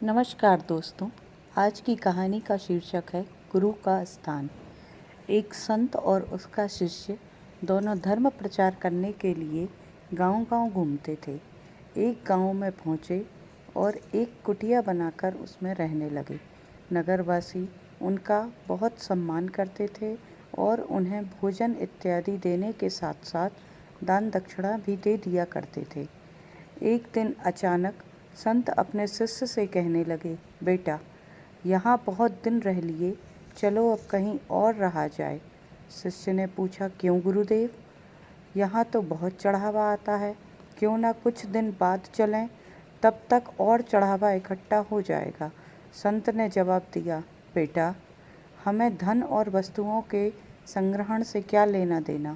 नमस्कार दोस्तों। आज की कहानी का शीर्षक है गुरु का स्थान। एक संत और उसका शिष्य दोनों धर्म प्रचार करने के लिए गांव-गांव घूमते थे। एक गांव में पहुंचे और एक कुटिया बनाकर उसमें रहने लगे। नगरवासी उनका बहुत सम्मान करते थे और उन्हें भोजन इत्यादि देने के साथ-साथ दान दक्षिणा भी दे दिया करते थे। एक दिन अचानक संत अपने शिष्य से कहने लगे, बेटा, यहाँ बहुत दिन रह लिए, चलो अब कहीं और रहा जाए। शिष्य ने पूछा, क्यों गुरुदेव? यहाँ तो बहुत चढ़ावा आता है, क्यों ना कुछ दिन बाद चलें, तब तक और चढ़ावा इकट्ठा हो जाएगा। संत ने जवाब दिया, बेटा, हमें धन और वस्तुओं के संग्रहण से क्या लेना देना,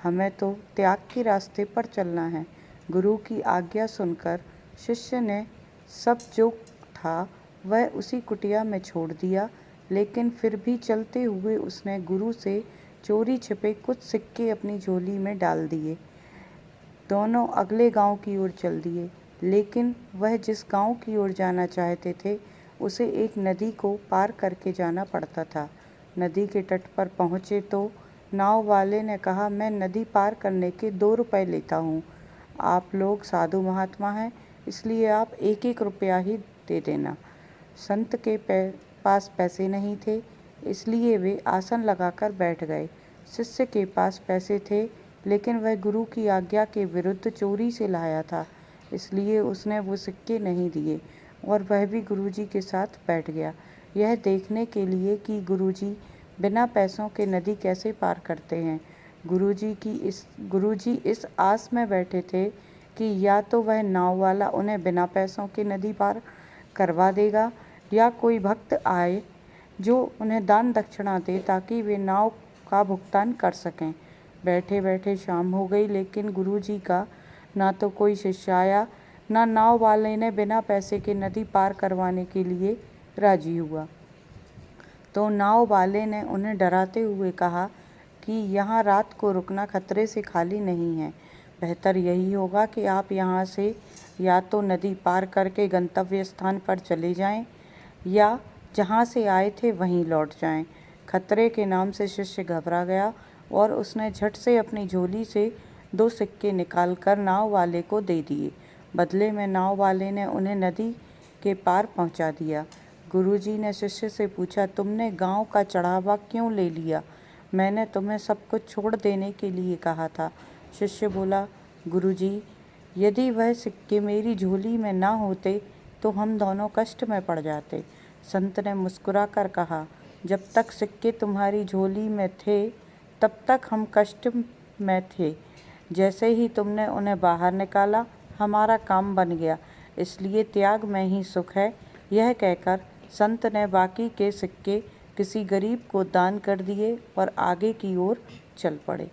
हमें तो त्याग के रास्ते पर चलना है। गुरु की आज्ञा सुनकर शिष्य ने सब जो था वह उसी कुटिया में छोड़ दिया, लेकिन फिर भी चलते हुए उसने गुरु से चोरी छिपे कुछ सिक्के अपनी झोली में डाल दिए। दोनों अगले गांव की ओर चल दिए, लेकिन वह जिस गांव की ओर जाना चाहते थे उसे एक नदी को पार करके जाना पड़ता था। नदी के तट पर पहुँचे तो नाव वाले ने कहा, मैं नदी पार करने के 2 रुपए लेता हूँ। आप लोग साधु महात्मा हैं, इसलिए आप 1-1 रुपया ही दे देना। संत के पास पैसे नहीं थे, इसलिए वे आसन लगाकर बैठ गए। शिष्य के पास पैसे थे, लेकिन वह गुरु की आज्ञा के विरुद्ध चोरी से लाया था, इसलिए उसने वो सिक्के नहीं दिए और वह भी गुरुजी के साथ बैठ गया, यह देखने के लिए कि गुरुजी बिना पैसों के नदी कैसे पार करते हैं। गुरुजी इस आस में बैठे थे कि या तो वह नाव वाला उन्हें बिना पैसों के नदी पार करवा देगा या कोई भक्त आए जो उन्हें दान दक्षिणा दे ताकि वे नाव का भुगतान कर सकें। बैठे बैठे शाम हो गई, लेकिन गुरुजी का ना तो कोई शिष्य आया, ना नाव वाले ने बिना पैसे के नदी पार करवाने के लिए राजी हुआ। तो नाव वाले ने उन्हें डराते हुए कहा कि यहाँ रात को रुकना खतरे से खाली नहीं है। बेहतर यही होगा कि आप यहाँ से या तो नदी पार करके गंतव्य स्थान पर चले जाएं या जहाँ से आए थे वहीं लौट जाएं। खतरे के नाम से शिष्य घबरा गया और उसने झट से अपनी झोली से 2 सिक्के निकालकर नाव वाले को दे दिए। बदले में नाव वाले ने उन्हें नदी के पार पहुँचा दिया। गुरुजी ने शिष्य से पूछा, तुमने गांव का चढ़ावा क्यों ले लिया? मैंने तुम्हें सब कुछ छोड़ देने के लिए कहा था। शिष्य बोला, गुरुजी, यदि वह सिक्के मेरी झोली में ना होते तो हम दोनों कष्ट में पड़ जाते। संत ने मुस्कुराकर कहा, जब तक सिक्के तुम्हारी झोली में थे तब तक हम कष्ट में थे। जैसे ही तुमने उन्हें बाहर निकाला, हमारा काम बन गया, इसलिए त्याग में ही सुख है। यह कहकर संत ने बाकी के सिक्के किसी गरीब को दान कर दिए और आगे की ओर चल पड़े।